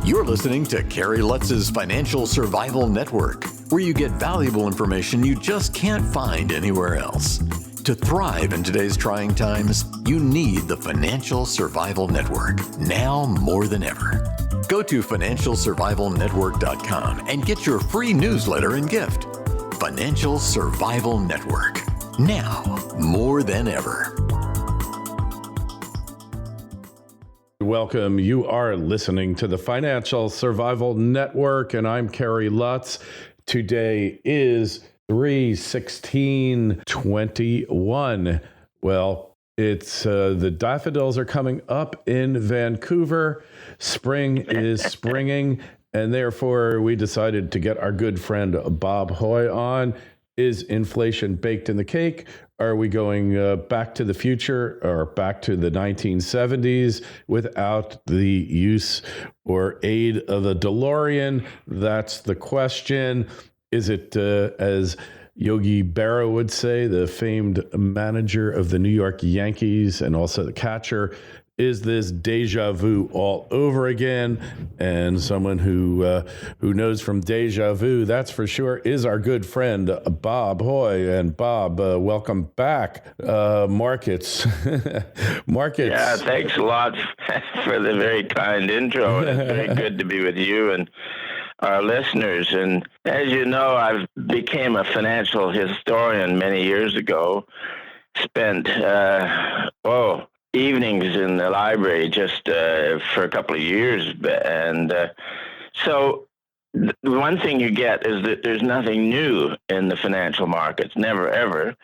You're listening to Kerry Lutz's Financial Survival Network, where you get valuable information you just can't find anywhere else. To thrive in today's trying times, you need the Financial Survival Network, now more than ever. Go to financialsurvivalnetwork.com and get your free newsletter and gift. Financial Survival Network, now more than ever. Welcome. You are listening to the Financial Survival Network, and I'm Kerry Lutz. Today is 3/16/21. Well, it's the daffodils are coming up in Vancouver. Spring is springing, and therefore we decided to get our good friend Bob Hoye on. Is inflation baked in the cake? Are we going back to the future or back to the 1970s without the use or aid of the DeLorean? That's the question. Is it, as Yogi Berra would say, the famed manager of the New York Yankees and also the catcher, is this deja vu all over again? And someone who knows from deja vu, that's for sure, is our good friend Bob Hoye. And Bob, welcome back. Markets. Yeah, thanks a lot for the very kind intro. And it's very good to be with you and our listeners. And as you know, I became a financial historian many years ago. Spent evenings in the library just for a couple of years. And so the one thing you get is that there's nothing new in the financial markets, never, ever.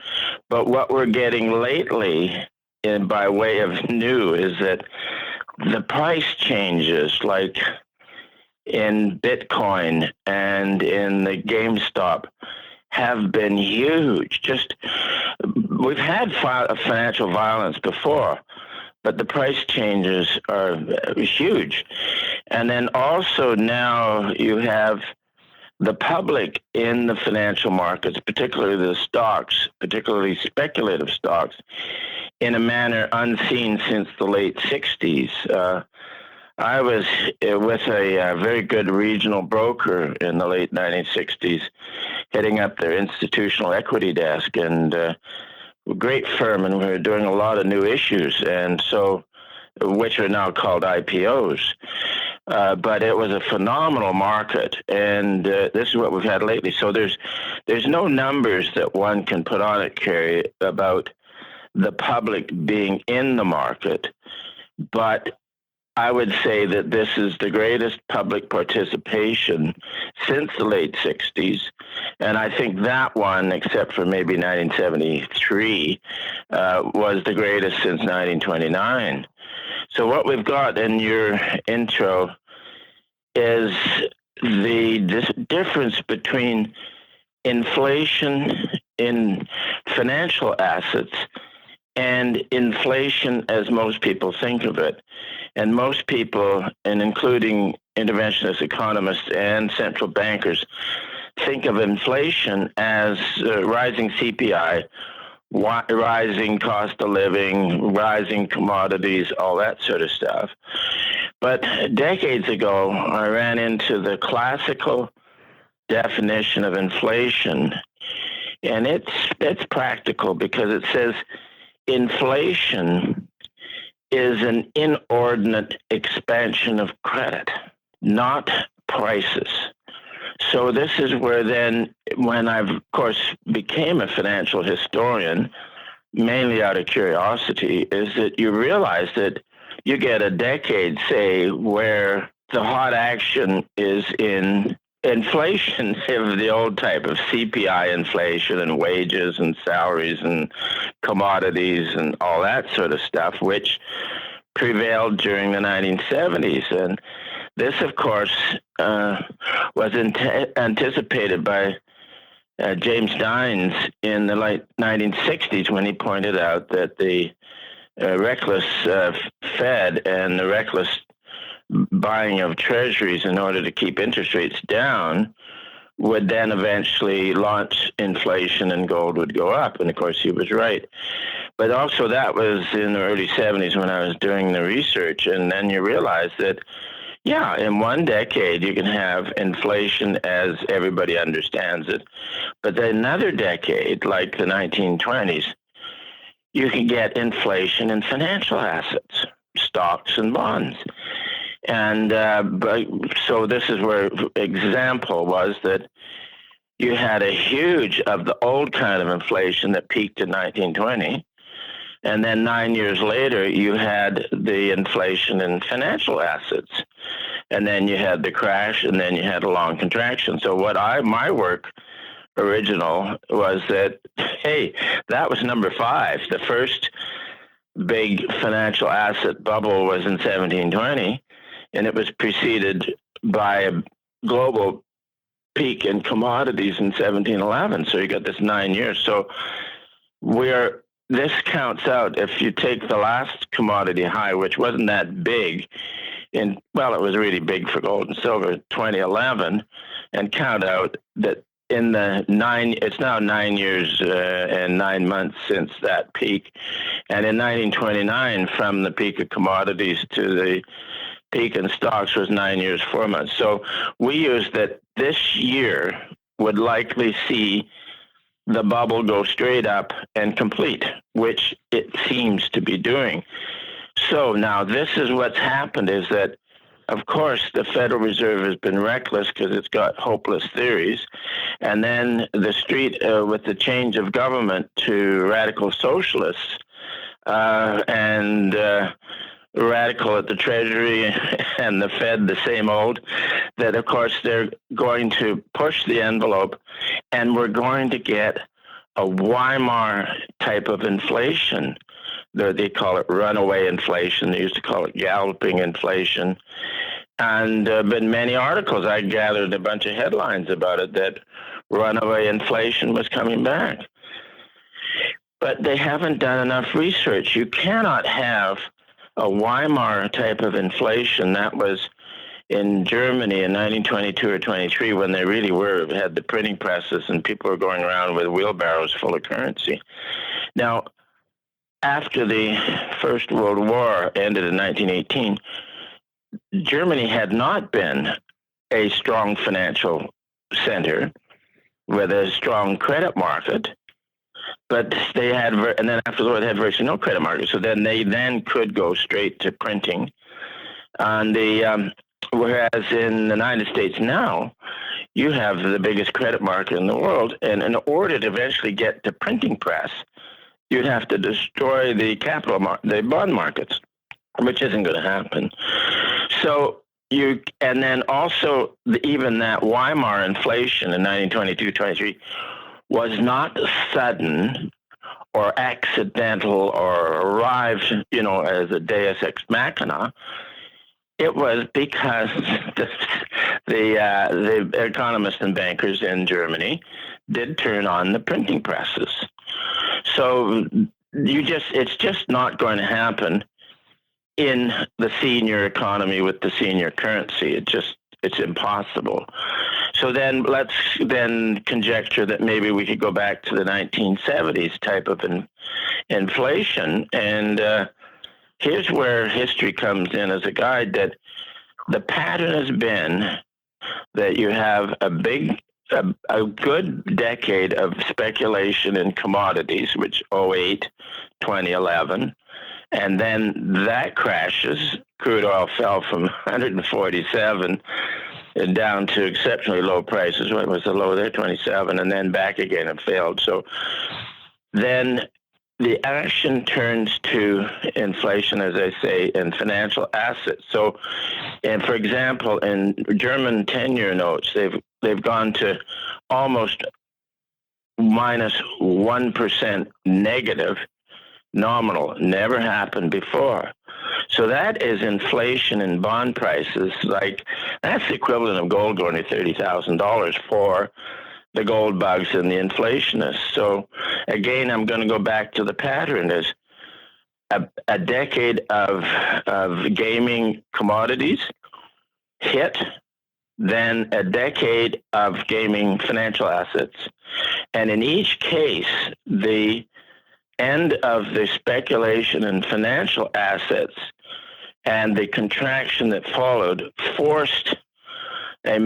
But what we're getting lately, by way of new, is that the price changes, like in Bitcoin and in the GameStop, have been huge. We've had financial violence before, but the price changes are huge. And then also now you have the public in the financial markets, particularly the stocks, particularly speculative stocks, in a manner unseen since the late 60s. I was with a very good regional broker in the late 1960s, heading up their institutional equity desk, and a great firm, and we were doing a lot of new issues, and so, which are now called IPOs. But it was a phenomenal market, and this is what we've had lately. So there's no numbers that one can put on it, Kerry, about the public being in the market, but I would say that this is the greatest public participation since the late 60s. And I think that one, except for maybe 1973, was the greatest since 1929. So what we've got in your intro is this difference between inflation in financial assets and inflation as most people think of it. And most people, and including interventionist economists and central bankers, think of inflation as rising CPI, rising cost of living, rising commodities, all that sort of stuff. But decades ago, I ran into the classical definition of inflation, and it's practical because it says inflation is an inordinate expansion of credit, not prices. So this is where then, when I, of course, became a financial historian, mainly out of curiosity, is that you realize that you get a decade, say, where the hot action is in inflation of the old type of CPI inflation and wages and salaries and commodities and all that sort of stuff, which prevailed during the 1970s. And this, of course, was anticipated by James Dines in the late 1960s when he pointed out that the reckless Fed and the reckless buying of treasuries in order to keep interest rates down would then eventually launch inflation and gold would go up. And of course, he was right. But also that was in the early 70s when I was doing the research. And then you realize that Yeah, in one decade, you can have inflation as everybody understands it. But then another decade, like the 1920s, you can get inflation in financial assets, stocks and bonds. And so this is where example was that you had a huge of the old kind of inflation that peaked in 1920. And then 9 years later, you had the inflation in financial assets. And then you had the crash, and then you had a long contraction. So my work original was that, hey, that was number 5. The first big financial asset bubble was in 1720, and it was preceded by a global peak in commodities in 1711. So you got this 9 years. So this counts out if you take the last commodity high, which wasn't that big, it was really big for gold and silver, 2011, and count out that it's now 9 years and 9 months since that peak. And in 1929, from the peak of commodities to the peak in stocks was 9 years, 4 months. So we used that this year would likely see the bubble go straight up and complete, which it seems to be doing. So now this is what's happened is that, of course, the Federal Reserve has been reckless because it's got hopeless theories. And then the street, with the change of government to radical socialists and radical at the Treasury and the Fed, the same old, that, of course, they're going to push the envelope and we're going to get a Weimar type of inflation. They call it runaway inflation. They used to call it galloping inflation. And been many articles. I gathered a bunch of headlines about it, that runaway inflation was coming back. But they haven't done enough research. You cannot have a Weimar type of inflation. That was in Germany in 1922 or 23 when they really had the printing presses and people were going around with wheelbarrows full of currency. Now, after the First World War ended in 1918, Germany had not been a strong financial center with a strong credit market, but they had, and then after the war, they had virtually no credit market. So then they could go straight to printing. And whereas in the United States now, you have the biggest credit market in the world, and in order to eventually get to printing press, you'd have to destroy the the bond markets, which isn't going to happen. So and then also even that Weimar inflation in 1922-23 was not sudden or accidental or arrived, as a deus ex machina. It was because the economists and bankers in Germany did turn on the printing presses. So it's just not going to happen in the senior economy with the senior currency. It's impossible. So then let's conjecture that maybe we could go back to the 1970s type of inflation. And here's where history comes in as a guide, that the pattern has been that you have a good decade of speculation in commodities, which 2008, 2011, and then that crashes. Crude oil fell from 147 down to exceptionally low prices. What was the low there? 27, and then back again and failed. So then the action turns to inflation, as I say, in financial assets. So, and for example, in German 10-year notes, they've gone to almost minus 1% negative nominal. Never happened before. So that is inflation in bond prices. Like, that's the equivalent of gold going to $30,000 for the gold bugs and the inflationists. So again, I'm going to go back to the pattern. Is a decade of gaming commodities hit, then a decade of gaming financial assets. And in each case, the end of the speculation in financial assets and the contraction that followed forced a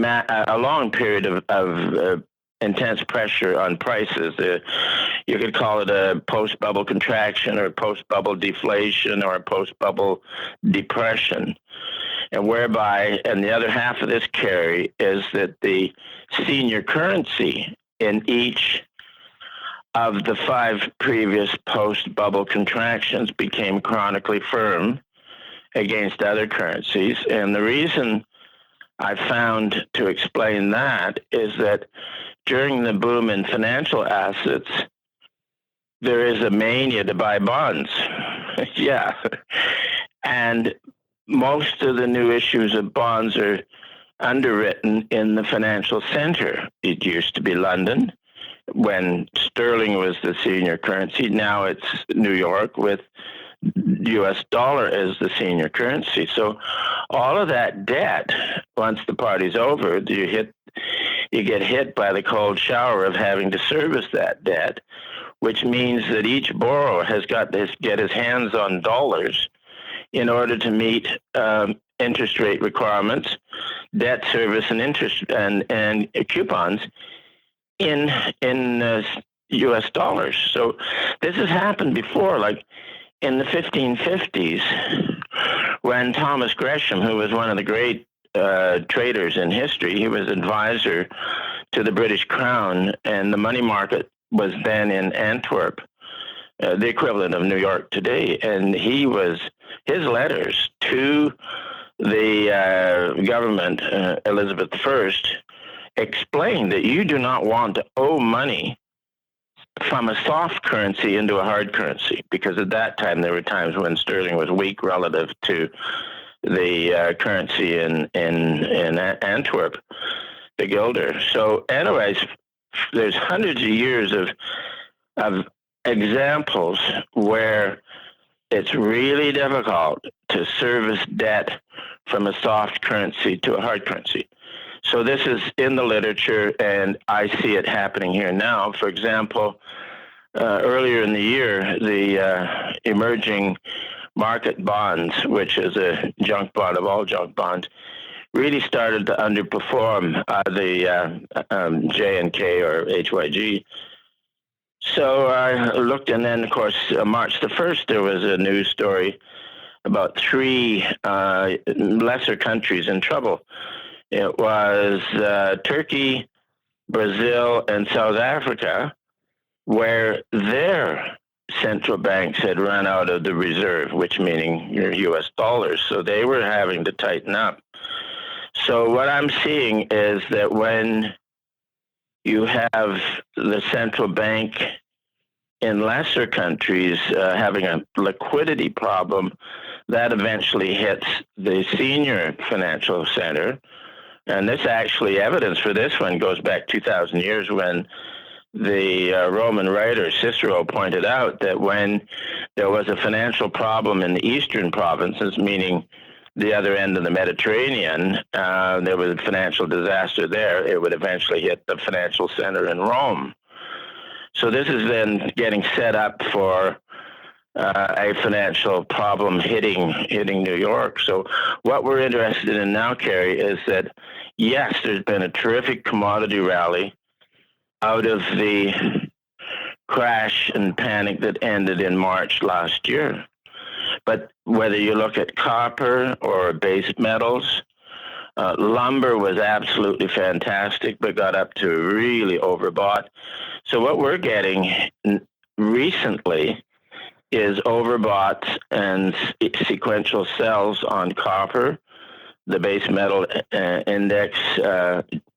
long period of intense pressure on prices. You could call it a post-bubble contraction or a post-bubble deflation or a post-bubble depression. And whereby, and the other half of this, Kerry, is that the senior currency in each of the 5 previous post-bubble contractions became chronically firm against other currencies. And the reason I found to explain that is that during the boom in financial assets, there is a mania to buy bonds. Yeah. And most of the new issues of bonds are underwritten in the financial center. It used to be London when sterling was the senior currency. Now it's New York with U.S. dollar as the senior currency. So all of that debt, once the party's over, you get hit by the cold shower of having to service that debt, which means that each borrower has got to get his hands on dollars in order to meet interest rate requirements, debt service, and interest and coupons in U.S. dollars. So this has happened before, like in the 1550s, when Thomas Gresham, who was one of the great traders in history, he was advisor to the British Crown, and the money market was then in Antwerp, the equivalent of New York today. And his letters to the government, Elizabeth I, explained that you do not want to owe money from a soft currency into a hard currency, because at that time there were times when sterling was weak relative to the currency in Antwerp, the guilder. So anyways, there's hundreds of years of examples where it's really difficult to service debt from a soft currency to a hard currency. So this is in the literature, and I see it happening here now. For example, earlier in the year, the emerging market bonds, which is a junk bond of all junk bonds, really started to underperform the J&K or HYG. So I looked, and then, of course, March the 1st, there was a news story about 3 lesser countries in trouble. It was Turkey, Brazil, and South Africa, where their central banks had run out of the reserve, which meaning your U.S. dollars. So they were having to tighten up. So what I'm seeing is that when you have the central bank in lesser countries having a liquidity problem, that eventually hits the senior financial center. And this actually, evidence for this one goes back 2,000 years when the Roman writer Cicero pointed out that when there was a financial problem in the eastern provinces, meaning the other end of the Mediterranean, there was a financial disaster there, it would eventually hit the financial center in Rome. So this is then getting set up for a financial problem hitting New York. So what we're interested in now, Kerry, is that, yes, there's been a terrific commodity rally out of the crash and panic that ended in March last year. But whether you look at copper or base metals, lumber was absolutely fantastic, but got up to really overbought. So what we're getting recently is overbought and sequential sells on copper, the base metal index,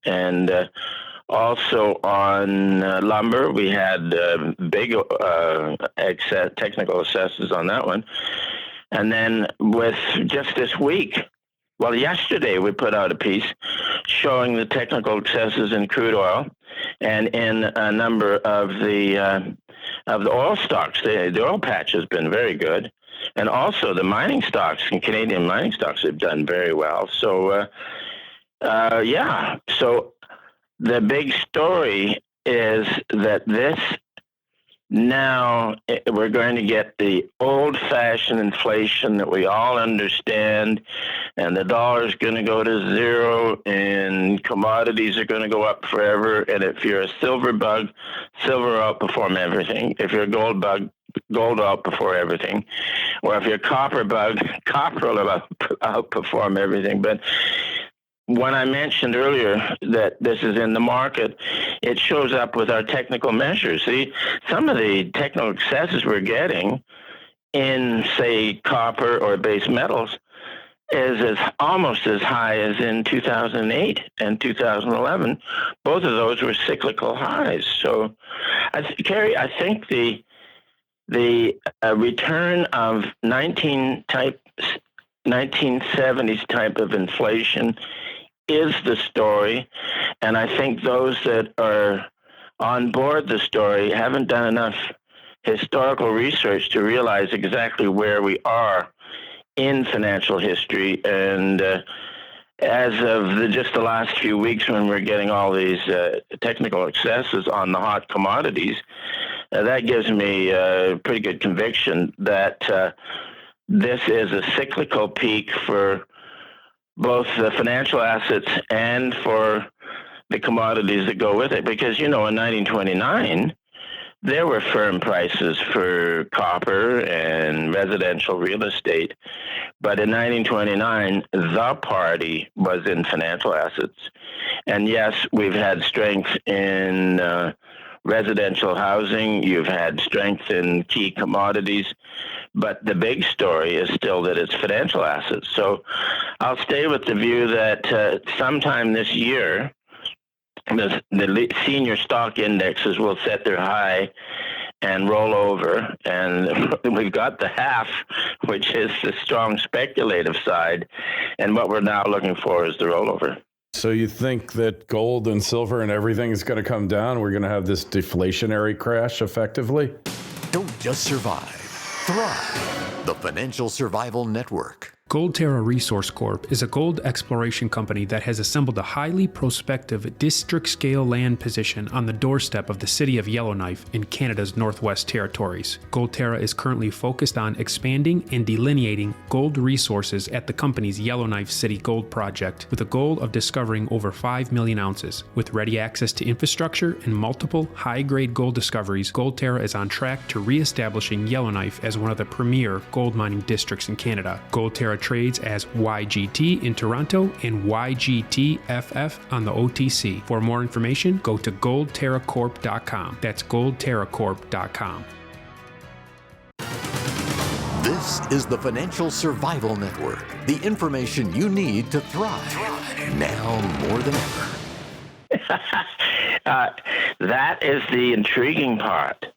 and also on lumber. We had big technical assesses on that one. And then with just this week, well, yesterday we put out a piece showing the technical excesses in crude oil and in a number of the oil stocks. The oil patch has been very good. And also the mining stocks and Canadian mining stocks have done very well. So, So the big story is that this Now we're going to get the old-fashioned inflation that we all understand, and the dollar is going to go to zero, and commodities are going to go up forever. And if you're a silver bug, silver will outperform everything. If you're a gold bug, gold will outperform everything. Or if you're a copper bug, copper will outperform everything. But when I mentioned earlier that this is in the market, it shows up with our technical measures. See, some of the technical successes we're getting in, say, copper or base metals is almost as high as in 2008 and 2011. Both of those were cyclical highs. So, Kerry, I think the return of 1970s type of inflation is the story, and I think those that are on board the story haven't done enough historical research to realize exactly where we are in financial history. And as of just the last few weeks, when we're getting all these technical excesses on the hot commodities, that gives me a pretty good conviction that this is a cyclical peak for both the financial assets and for the commodities that go with it. Because, in 1929, there were firm prices for copper and residential real estate. But in 1929, the party was in financial assets. And yes, we've had strength in residential housing. You've had strength in key commodities. But the big story is still that it's financial assets. So I'll stay with the view that sometime this year, the senior stock indexes will set their high and roll over. And we've got the half, which is the strong speculative side. And what we're now looking for is the rollover. So you think that gold and silver and everything is going to come down? We're going to have this deflationary crash effectively? Don't just survive. Thrive. The Financial Survival Network. Goldterra Resource Corp is a gold exploration company that has assembled a highly prospective district-scale land position on the doorstep of the city of Yellowknife in Canada's Northwest Territories. Goldterra is currently focused on expanding and delineating gold resources at the company's Yellowknife City Gold Project, with a goal of discovering over 5 million ounces. With ready access to infrastructure and multiple high-grade gold discoveries, Goldterra is on track to re-establishing Yellowknife as one of the premier gold mining districts in Canada. Goldterra trades as YGT in Toronto and YGTFF on the OTC. For more information, go to goldterracorp.com. That's goldterracorp.com. This is the Financial Survival Network, the information you need to thrive now more than ever. That is the intriguing part,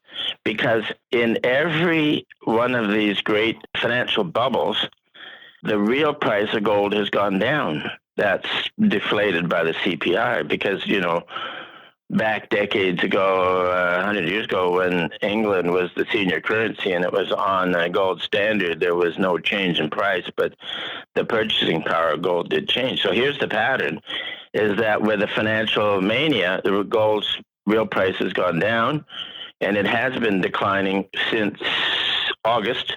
because in every one of these great financial bubbles, the real price of gold has gone down. That's deflated by the CPI because, back decades ago, 100 years ago, when England was the senior currency and it was on a gold standard, there was no change in price, but the purchasing power of gold did change. So here's the pattern, is that with the financial mania, the gold's real price has gone down, and it has been declining since August.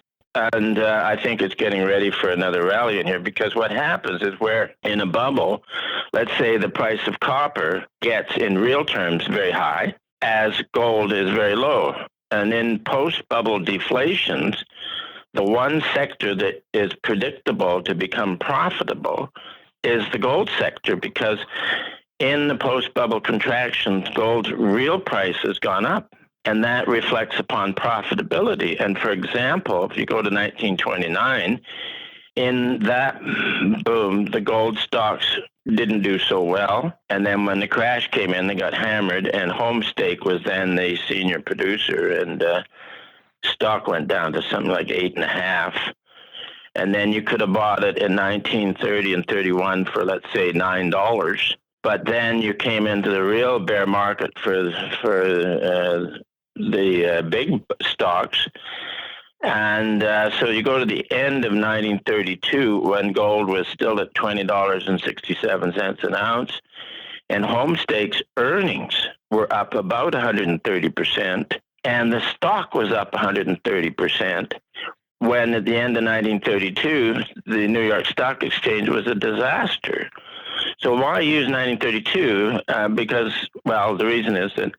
And I think it's getting ready for another rally in here, because what happens is, where in a bubble, let's say the price of copper gets in real terms very high as gold is very low. And in post-bubble deflations, the one sector that is predictable to become profitable is the gold sector, because in the post-bubble contractions, gold's real price has gone up. And that reflects upon profitability. And for example, if you go to 1929, in that boom, the gold stocks didn't do so well. And then when the crash came in, they got hammered, and Homestake was then the senior producer, and stock went down to something like 8.5. And then you could have bought it in 1930 and 31 for, let's say, $9. But then you came into the real bear market for the big stocks. And so you go to the end of 1932, when gold was still at $20.67 an ounce, and Homestake's earnings were up about 130%, and the stock was up 130%, when at the end of 1932, the New York Stock Exchange was a disaster. So why use 1932? Because, well, the reason is that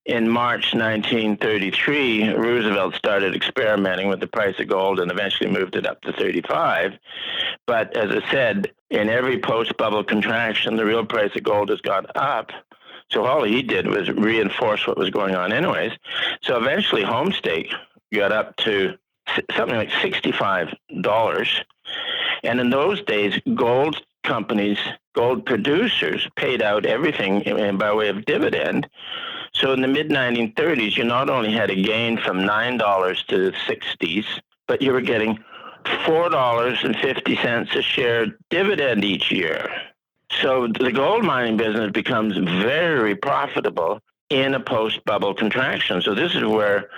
in March 1933, Roosevelt started experimenting with the price of gold and eventually moved it up to 35. But as I said, in every post-bubble contraction, the real price of gold has gone up. So all he did was reinforce what was going on anyways. So eventually Homestake got up to something like $65. And in those days, gold companies, gold producers paid out everything by way of dividend. So in the mid-1930s, you not only had a gain from $9 to the 60s, but you were getting $4.50 a share dividend each year. So the gold mining business becomes very profitable in a post-bubble contraction. So this is where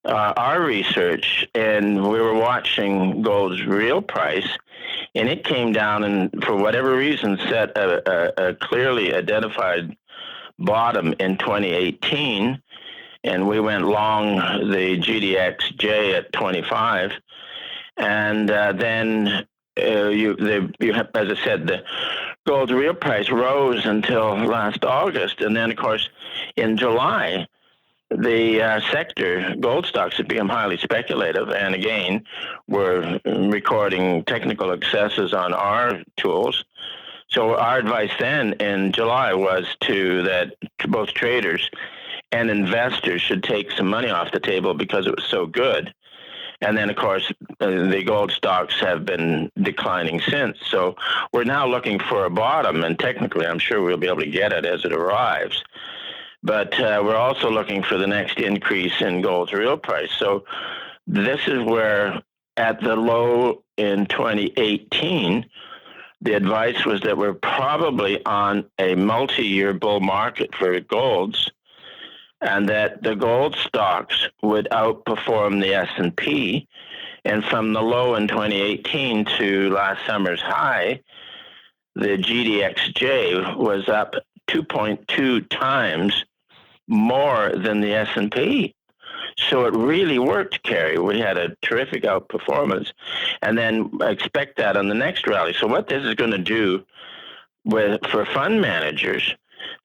our research, and we were watching gold's real price, and it came down and, for whatever reason, set a clearly identified bottom in 2018, and we went long the GDXJ at 25, and then you have, as I said, the gold's real price rose until last August, and then of course in July the sector gold stocks had become highly speculative, and again we're recording technical excesses on our tools. So our advice then in July was that both traders and investors should take some money off the table because it was so good. And then, of course, the gold stocks have been declining since. So we're now looking for a bottom, and technically I'm sure we'll be able to get it as it arrives. But we're also looking for the next increase in gold's real price. So this is where, at the low in 2018, the advice was that we're probably on a multi-year bull market for golds, and that the gold stocks would outperform the S&P. And from the low in 2018 to last summer's high, the GDXJ was up 2.2 times more than the S&P. So it really worked, Kerry. We had a terrific outperformance, and then expect that on the next rally. So what this is going to do for fund managers,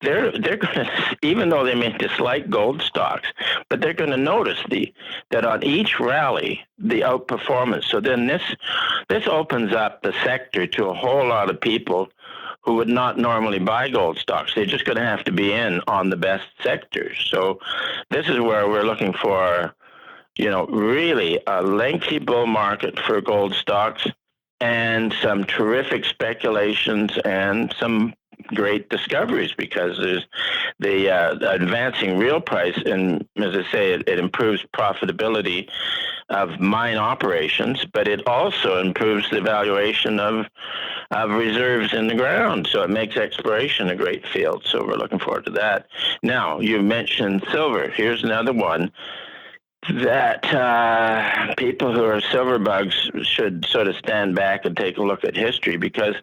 they're going to, even though they may dislike gold stocks, but they're going to notice that on each rally, the outperformance. So then this opens up the sector to a whole lot of people who would not normally buy gold stocks. They're just going to have to be in on the best sectors. So this is where we're looking for, really a lengthy bull market for gold stocks, and some terrific speculations and some great discoveries, because there's the advancing real price, and as I say, it improves profitability of mine operations, but it also improves the valuation of reserves in the ground. So it makes exploration a great field. So we're looking forward to that. Now, you mentioned silver. Here's another one that people who are silver bugs should sort of stand back and take a look at history, because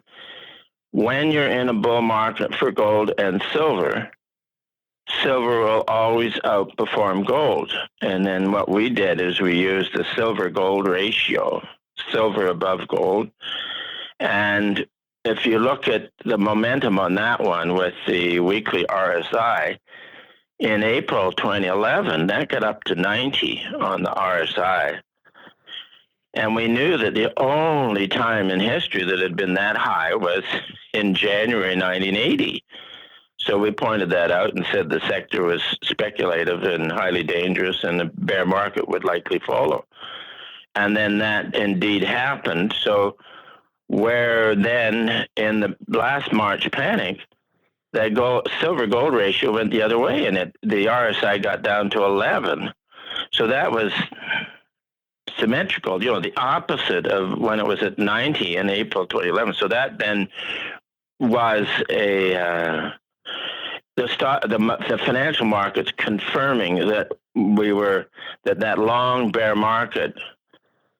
when you're in a bull market for gold and silver will always outperform gold. And then what we did is we used the silver-gold ratio, silver above gold. And if you look at the momentum on that one with the weekly RSI, in April 2011, that got up to 90 on the RSI. And we knew that the only time in history that had been that high was in January 1980. So we pointed that out and said the sector was speculative and highly dangerous, and the bear market would likely follow. And then that indeed happened. So where then in the last March panic, that silver-gold ratio went the other way, and the RSI got down to 11. So that was symmetrical, the opposite of when it was at 90 in April 2011. So that then was the financial markets confirming that that long bear market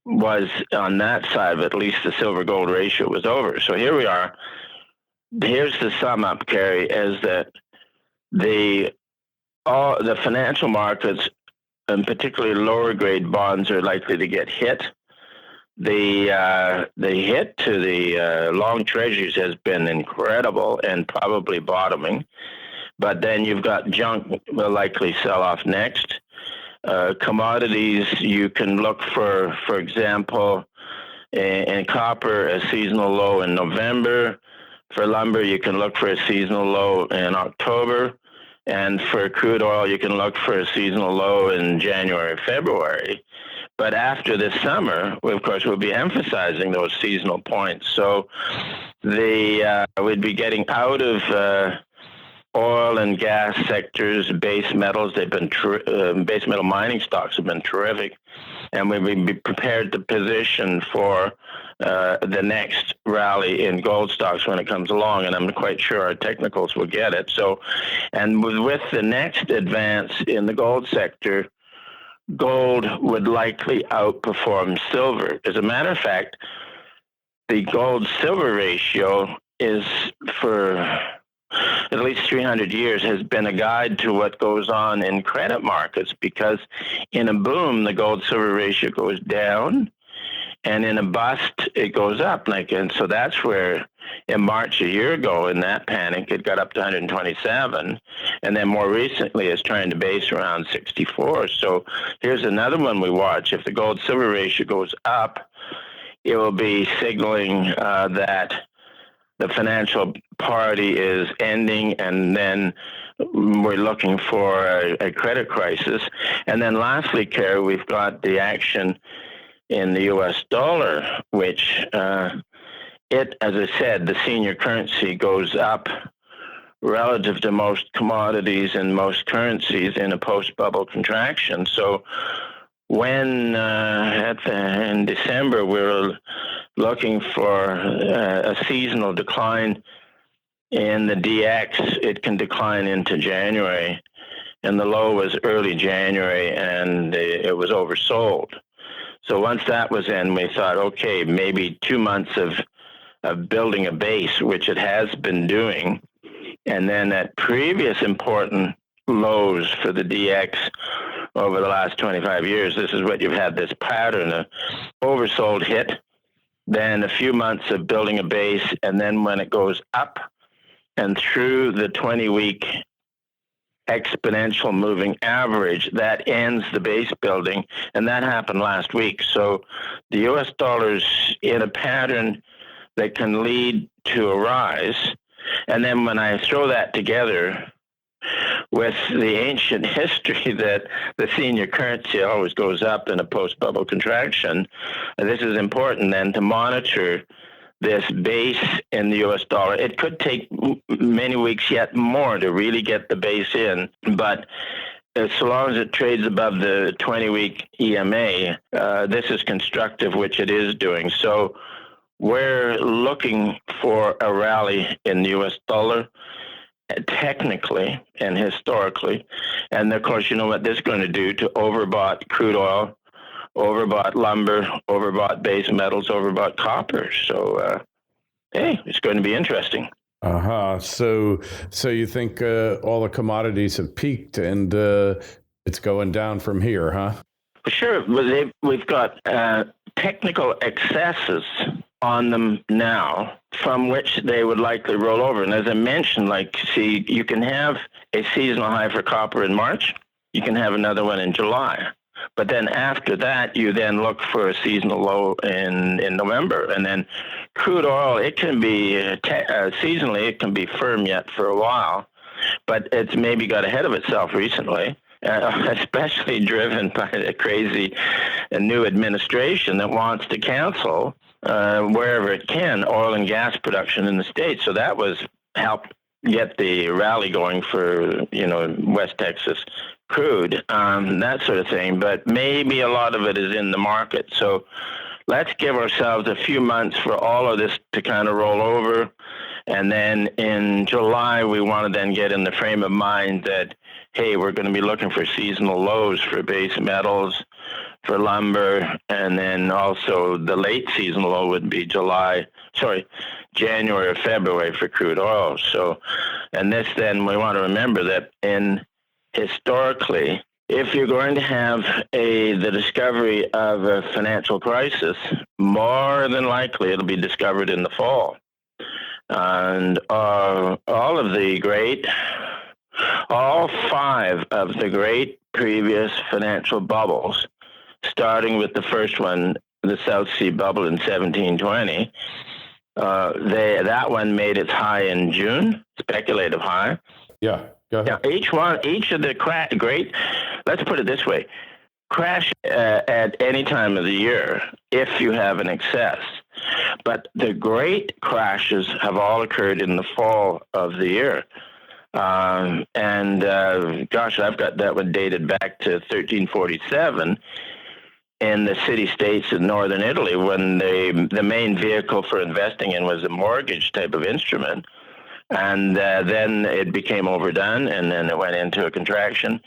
was on that side, of at least the silver-gold ratio was over. So here we are. Here's the sum up, Kerry, is that the financial markets and particularly lower grade bonds are likely to get hit. The hit to the long treasuries has been incredible and probably bottoming. But then you've got junk will likely sell off next. Commodities, you can look for example, in copper, a seasonal low in November. For lumber, you can look for a seasonal low in October. And for crude oil, you can look for a seasonal low in January, February. But after this summer, we, of course, we'll be emphasizing those seasonal points. So we'd be getting out of oil and gas sectors, base metals. They've been base metal mining stocks have been terrific, and we'd be prepared to position for the next rally in gold stocks when it comes along. And I'm quite sure our technicals will get it. So, and with the next advance in the gold sector, gold would likely outperform silver. As a matter of fact, the gold-silver ratio is for at least 300 years has been a guide to what goes on in credit markets, because in a boom, the gold-silver ratio goes down, and in a bust, it goes up. And so that's where in March a year ago, in that panic, it got up to 127, and then more recently it's trying to base around 64. So here's another one we watch. If the gold-silver ratio goes up, it will be signaling that the financial party is ending, and then we're looking for a credit crisis. And then lastly, Kerry, we've got the action in the U.S. dollar, which it, as I said, the senior currency goes up relative to most commodities and most currencies in a post-bubble contraction. So when in December we were looking for a seasonal decline in the DX, it can decline into January, and the low was early January, and it was oversold. So once that was in, we thought, okay, maybe 2 months of building a base, which it has been doing, and then at previous important lows for the DX over the last 25 years, this is what you've had, this pattern of oversold hit, then a few months of building a base, and then when it goes up and through the 20-week exponential moving average, that ends the base building, and that happened last week. So the U.S. dollar's in a pattern that can lead to a rise, and then when I throw that together with the ancient history that the senior currency always goes up in a post-bubble contraction, this is important then to monitor this base in the U.S. dollar. It could take many weeks yet more to really get the base in, but so long as it trades above the 20-week EMA, this is constructive, which it is doing. So we're looking for a rally in the U.S. dollar, technically and historically. And of course, you know what this is going to do to overbought crude oil, overbought lumber, overbought base metals, overbought copper. So, hey, it's going to be interesting. So you think all the commodities have peaked and it's going down from here, huh? Sure. We've got technical excesses on them now from which they would likely roll over. And as I mentioned, you can have a seasonal high for copper in March. You can have another one in July. But then after that, you then look for a seasonal low in November. And then crude oil, it can be seasonally, it can be firm yet for a while, but it's maybe got ahead of itself recently, especially driven by the crazy new administration that wants to cancel wherever it can oil and gas production in the States. So that was helped get the rally going for, West Texas crude, that sort of thing. But maybe a lot of it is in the market. So let's give ourselves a few months for all of this to kind of roll over. And then in July, we want to then get in the frame of mind that, hey, we're going to be looking for seasonal lows for base metals, for lumber, and then also the late seasonal low would be January or February for crude oil. So, and this then we want to remember that historically, if you're going to have the discovery of a financial crisis, more than likely it'll be discovered in the fall. And all five of the great previous financial bubbles, starting with the first one, the South Sea bubble in 1720, that one made its high in June, speculative high. Yeah, go ahead. Yeah, each of the great, let's put it this way, crash at any time of the year if you have an excess. But the great crashes have all occurred in the fall of the year. Gosh, I've got that one dated back to 1347 in the city-states in northern Italy, when the main vehicle for investing in was a mortgage type of instrument. And then it became overdone, and then it went into a contraction.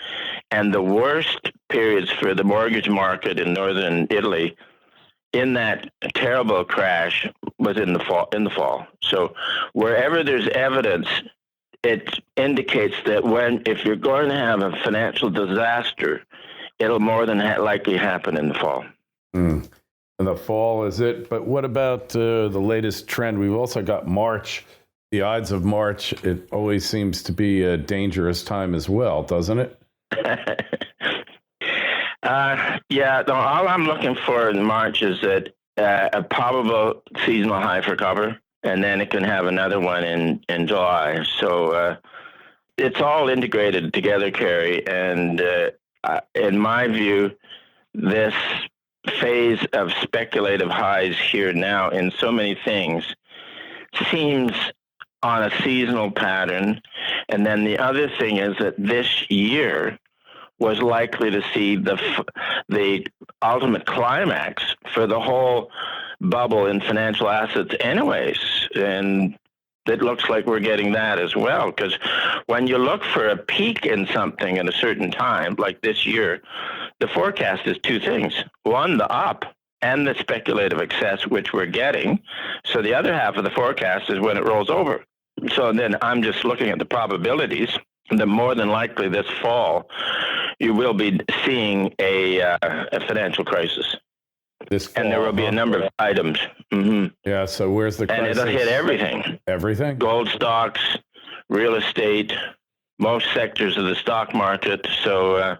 And the worst periods for the mortgage market in northern Italy in that terrible crash was in the fall. So wherever there's evidence, it indicates that if you're going to have a financial disaster, it'll more than likely happen in the fall. In the fall is it? But what about the latest trend? We've also got March. The Ides of March, it always seems to be a dangerous time as well, doesn't it? All I'm looking for in March is that a probable seasonal high for copper, and then it can have another one in July. So it's all integrated together, Kerry. And in my view, this phase of speculative highs here now in so many things seems on a seasonal pattern. And then the other thing is that this year was likely to see the ultimate climax for the whole bubble in financial assets anyways. And it looks like we're getting that as well, because when you look for a peak in something at a certain time, like this year, the forecast is two things. One, the up, and the speculative excess, which we're getting. So the other half of the forecast is when it rolls over. So then I'm just looking at the probabilities that more than likely this fall, you will be seeing a financial crisis. This fall, and there will be a number of items. Mm-hmm. Yeah, so where's the crisis? And it'll hit everything. Everything? Gold stocks, real estate, most sectors of the stock market. So,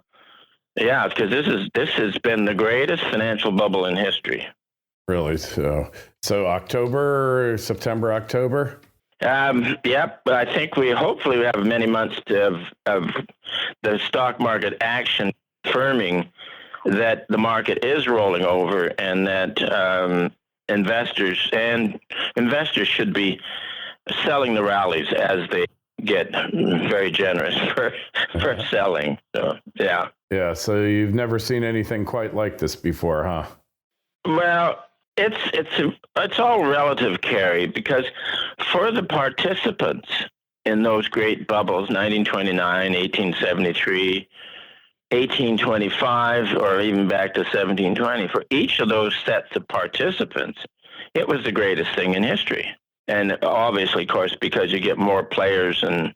because this has been the greatest financial bubble in history. Really? So September, October? Yep. But I think we hopefully have many months of the stock market action confirming that the market is rolling over, and that investors should be selling the rallies as they get very generous for selling. So, yeah. Yeah. So you've never seen anything quite like this before, huh? Well, it's all relative, Kerry, because for the participants in those great bubbles, 1929, 1873, 1825, or even back to 1720, for each of those sets of participants, it was the greatest thing in history. And obviously, of course, because you get more players and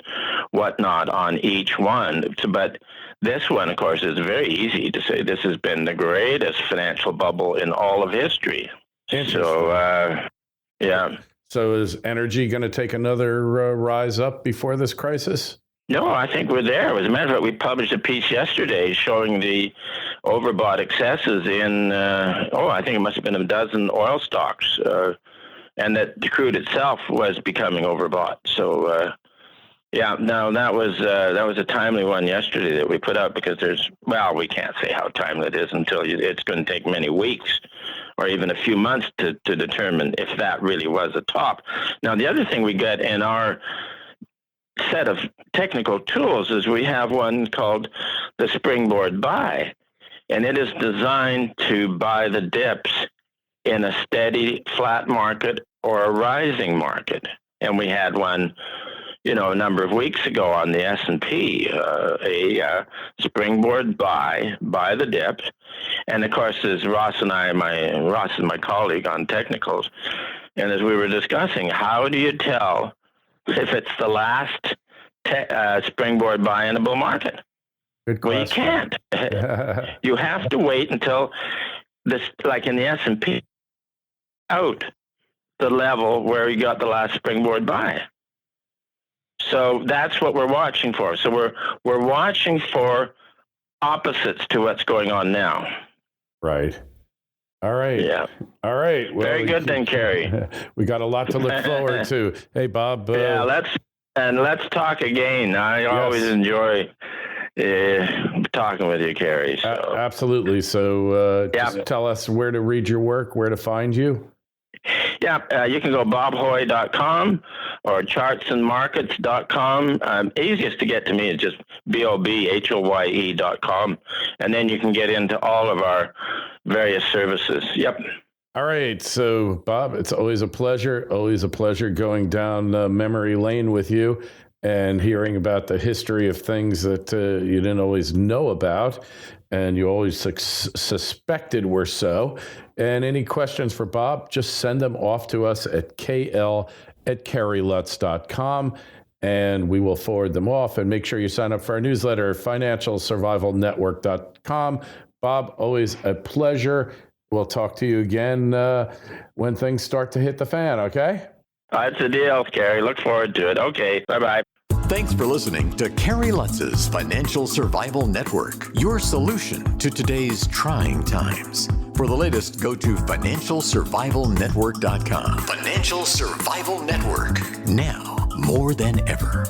whatnot on each one. But this one, of course, is very easy to say this has been the greatest financial bubble in all of history. So, yeah. So is energy going to take another rise up before this crisis? No, I think we're there. As a matter of fact, we published a piece yesterday showing the overbought excesses in, I think it must have been a dozen oil stocks, and that the crude itself was becoming overbought. So, that was a timely one yesterday that we put out, because we can't say how timely it is until it's going to take many weeks or even a few months to determine if that really was a top. Now, the other thing we get in our set of technical tools is we have one called the springboard buy, and it is designed to buy the dips in a steady flat market or a rising market. And we had one, a number of weeks ago on the S&P, a springboard buy the dips. And of course, as Ross is my colleague on technicals, and as we were discussing, how do you tell if it's the last springboard buy in a bull market? Good Well, you question. can't. You have to wait until this, like in the S&P, out the level where you got the last springboard buy. So that's what we're watching for. So we're watching for opposites to what's going on now. Right. All right. Yeah. All right. Well, Very good then, Kerry. We got a lot to look forward to. Hey, Bob. Yeah, let's talk again. I always enjoy talking with you, Kerry. So. Absolutely. So just tell us where to read your work, where to find you. Yeah, you can go bobhoye.com or chartsandmarkets.com. Easiest to get to me is just bobhoye.com. And then you can get into all of our various services. Yep. All right. So, Bob, it's always a pleasure going down memory lane with you and hearing about the history of things that you didn't always know about and you always suspected were so. And any questions for Bob, just send them off to us at kl@kerrylutz.com, and we will forward them off. And make sure you sign up for our newsletter, financialsurvivalnetwork.com. Bob, always a pleasure. We'll talk to you again when things start to hit the fan, okay? That's a deal, Kerry. Look forward to it. Okay, bye-bye. Thanks for listening to Kerry Lutz's Financial Survival Network, your solution to today's trying times. For the latest, go to financialsurvivalnetwork.com. Financial Survival Network, now more than ever.